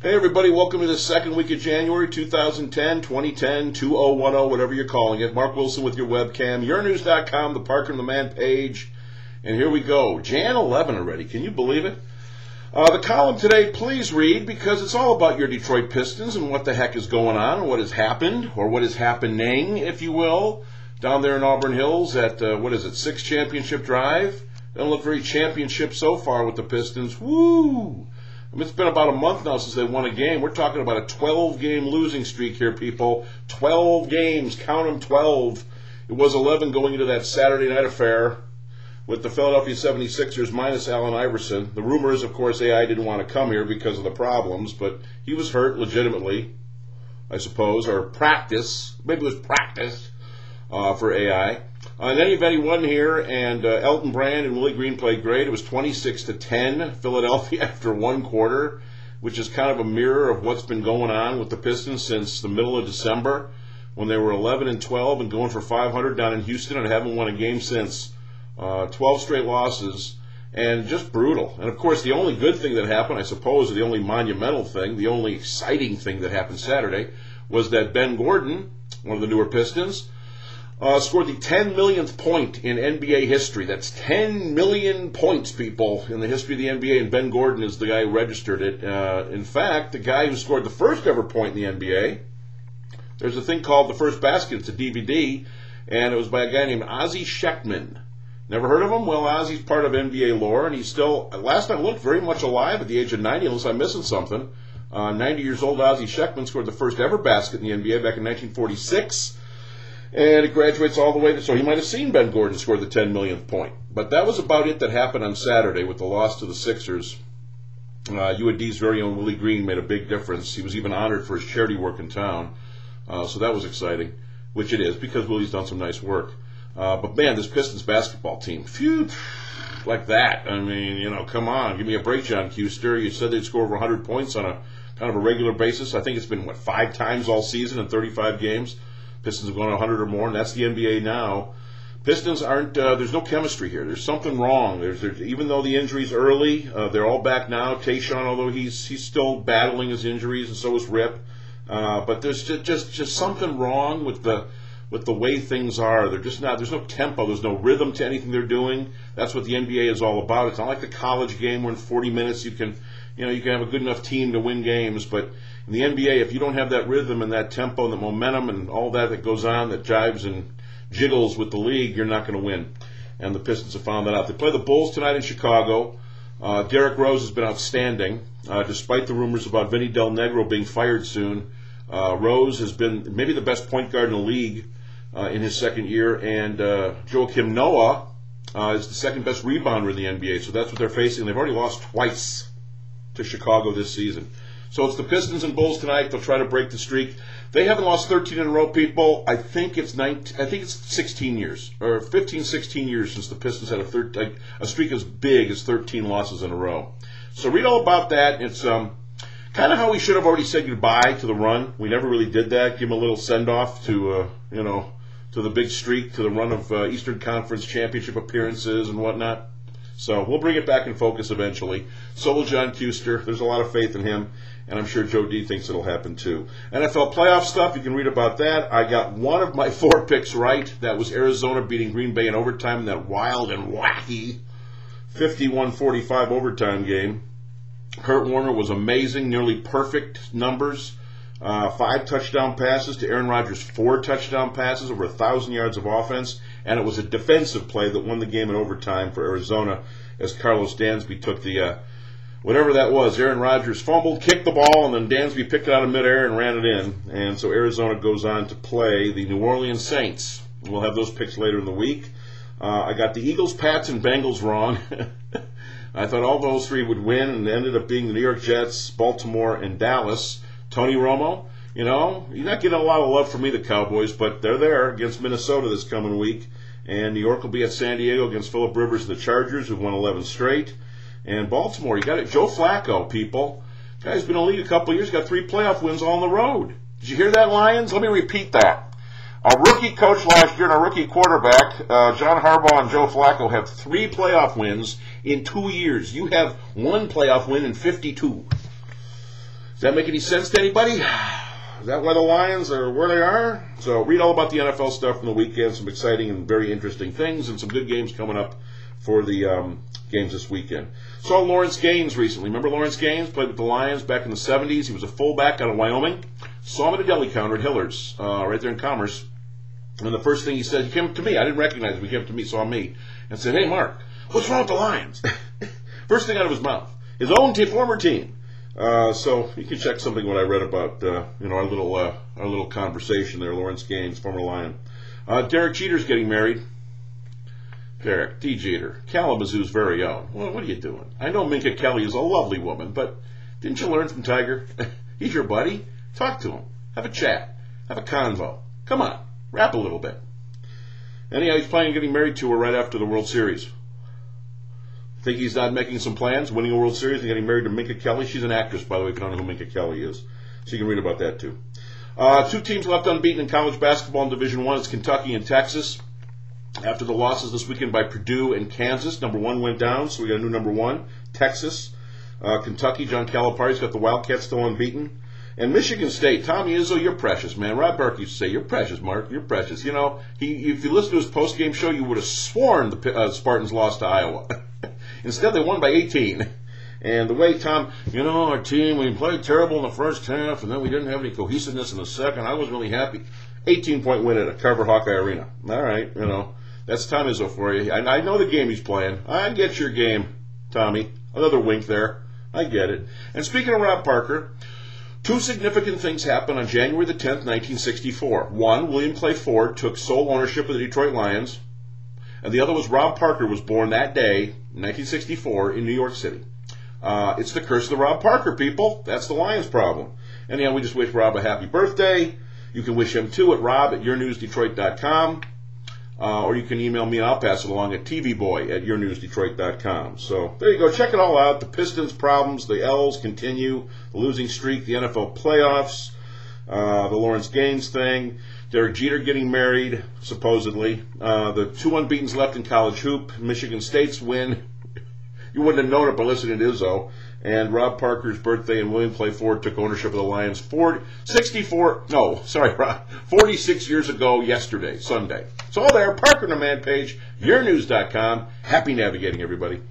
Hey everybody, welcome to the second week of January 2010, 2010, 2010, whatever you're calling it. Mark Wilson with your webcam, yournews.com, the Parker and the Man page. And here we go. Jan 11 already. Can you believe it? The column today, please read, because it's all about your Detroit Pistons and what the heck is going on and what has happened, or what is happening, if you will, down there in Auburn Hills at, 6th Championship Drive. Don't look very championship so far with the Pistons. Woo! I mean, it's been about a month now since they won a game. We're talking about a 12-game losing streak here, people. 12 games. Count them, 12. It was 11 going into that Saturday night affair with the Philadelphia 76ers minus Allen Iverson. The rumor is, of course, AI didn't want to come here because of the problems, but he was hurt legitimately, I suppose, or practice. Maybe it was practice for AI. In any event, he won here, and Elton Brand and Willie Green played great. It was 26-10, Philadelphia after one quarter, which is kind of a mirror of what's been going on with the Pistons since the middle of December, when they were 11-12 and going for 500 down in Houston and haven't won a game since. 12 straight losses, and just brutal. And of course, the only good thing that happened, I suppose, or the only monumental thing, the only exciting thing that happened Saturday, was that Ben Gordon, one of the newer Pistons, scored the 10 millionth point in NBA history. That's 10 million points, people, in the history of the NBA, and Ben Gordon is the guy who registered it. In fact, the guy who scored the first ever point in the NBA, there's a thing called The First Basket. It's a DVD, and it was by a guy named Ozzie Sheckman. Never heard of him? Well, Ozzie's part of NBA lore, and he's still, last time I looked, very much alive at the age of 90, unless I'm missing something. 90 years old, Ozzie Sheckman scored the first ever basket in the NBA back in 1946. And it graduates all the way to, so he might have seen Ben Gordon score the 10 millionth point. But that was about it that happened on Saturday with the loss to the Sixers. UAD's very own Willie Green made a big difference. He was even honored for his charity work in town. So that was exciting, which it is, because Willie's done some nice work. But man, this Pistons basketball team, phew, like that. I mean, come on, give me a break, John Custer. You said they'd score over 100 points on a kind of a regular basis. I think it's been, 5 times all season in 35 games. Pistons have gone 100 or more, and that's the NBA now. Pistons aren't, there's no chemistry here. There's something wrong. There's even though the injuries early, they're all back now. Tayshaun, although he's still battling his injuries, and so is Rip. But there's just something wrong with the way things are. They're just not, there's no tempo, there's no rhythm to anything they're doing. That's what the NBA is all about. It's not like the college game where in 40 minutes you can have a good enough team to win games, but in the NBA, if you don't have that rhythm and that tempo and the momentum and all that goes on, that jives and jiggles with the league, you're not going to win. And the Pistons have found that out. They play the Bulls tonight in Chicago. Derrick Rose has been outstanding, despite the rumors about Vinny Del Negro being fired soon. Rose has been maybe the best point guard in the league in his second year, and Joakim Noah is the second best rebounder in the NBA, so that's what they're facing. They've already lost twice to Chicago this season. So it's the Pistons and Bulls tonight. They'll try to break the streak. They haven't lost 13 in a row, people. I think it's 16 years, or 15, 16 years since the Pistons had a streak as big as 13 losses in a row. So read all about that. It's kind of how we should have already said goodbye to the run. We never really did that. Give them a little send-off to, to the big streak, to the run of Eastern Conference championship appearances and whatnot. So we'll bring it back in focus eventually. So will John Custer. There's a lot of faith in him, and I'm sure Joe D thinks it'll happen too. NFL playoff stuff, you can read about that. I got one of my 4 picks right. That was Arizona beating Green Bay in overtime in that wild and wacky 51-45 overtime game. Kurt Warner was amazing, nearly perfect numbers. 5 touchdown passes to Aaron Rodgers, 4 touchdown passes, over 1,000 yards of offense, and it was a defensive play that won the game in overtime for Arizona as Carlos Dansby took the, whatever that was. Aaron Rodgers fumbled, kicked the ball, and then Dansby picked it out of midair and ran it in. And so Arizona goes on to play the New Orleans Saints. We'll have those picks later in the week. I got the Eagles, Pats, and Bengals wrong. I thought all those 3 would win, and it ended up being the New York Jets, Baltimore, and Dallas. Tony Romo, you're not getting a lot of love from me, the Cowboys, but they're there against Minnesota this coming week. And New York will be at San Diego against Phillip Rivers and the Chargers, who've won 11 straight. And Baltimore, you got it. Joe Flacco, people. Guy's been in the league a couple of years, got 3 playoff wins all on the road. Did you hear that, Lions? Let me repeat that. A rookie coach last year and a rookie quarterback, John Harbaugh and Joe Flacco, have 3 playoff wins in 2 years. You have 1 playoff win in 52. Does that make any sense to anybody? Is that why the Lions are where they are? So read all about the NFL stuff from the weekend, some exciting and very interesting things, and some good games coming up for the games this weekend. Saw Lawrence Gaines recently. Remember Lawrence Gaines? Played with the Lions back in the 70s. He was a fullback out of Wyoming. Saw him at a deli counter at Hillard's, right there in Commerce. And the first thing he said, he came up to me. I didn't recognize him. He came up to me, saw me, and said, "Hey, Mark, what's wrong with the Lions?" First thing out of his mouth. His own former team. So you can check something what I read about our little conversation there. Lawrence Gaines, former Lion. Derek Jeter's getting married. Derek, D. Jeter, Kalamazoo's very own. Well, what are you doing? I know Minka Kelly is a lovely woman, but didn't you learn from Tiger? He's your buddy. Talk to him. Have a chat. Have a convo. Come on, rap a little bit. Anyhow, he's planning on getting married to her right after the World Series. Think he's not making some plans, winning a World Series and getting married to Minka Kelly? She's an actress, by the way, if you don't know who Minka Kelly is. So you can read about that, too. Two teams left unbeaten in college basketball in Division I. It's Kentucky and Texas. After the losses this weekend by Purdue and Kansas, number 1 went down, so we got a new number 1. Texas. Kentucky, John Calipari's got the Wildcats still unbeaten. And Michigan State, Tommy Izzo, you're precious, man. Rob Burke used to say, "You're precious, Mark. You're precious." You know, if you listen to his post-game show, you would have sworn the Spartans lost to Iowa. Instead, they won by 18. And the way Tom, our team, we played terrible in the first half, and then we didn't have any cohesiveness in the second. I was really happy. 18-point win at a Carver Hawkeye Arena. All right, that's Tom Izzo for you. I know the game he's playing. I get your game, Tommy. Another wink there. I get it. And speaking of Rob Parker, two significant things happened on January the 10th, 1964. One, William Clay Ford took sole ownership of the Detroit Lions, and the other was Rob Parker was born that day, 1964, in New York City. It's the curse of the Rob Parker, people. That's the Lions problem. Anyhow, we just wish Rob a happy birthday. You can wish him, too, at rob@yournewsdetroit.com. Or you can email me, and I'll pass it along at tvboy@yournewsdetroit.com. So there you go. Check it all out. The Pistons' problems, the L's continue, the losing streak, the NFL playoffs, the Lawrence Gaines thing, Derek Jeter getting married, supposedly, the 2 unbeatens left in college hoop, Michigan State's win. You wouldn't have known it by listening to Izzo. And Rob Parker's birthday, and William Clay Ford took ownership of the Lions 46 years ago yesterday, Sunday. It's all there. Parker on the Man page, yournews.com. Happy navigating, everybody.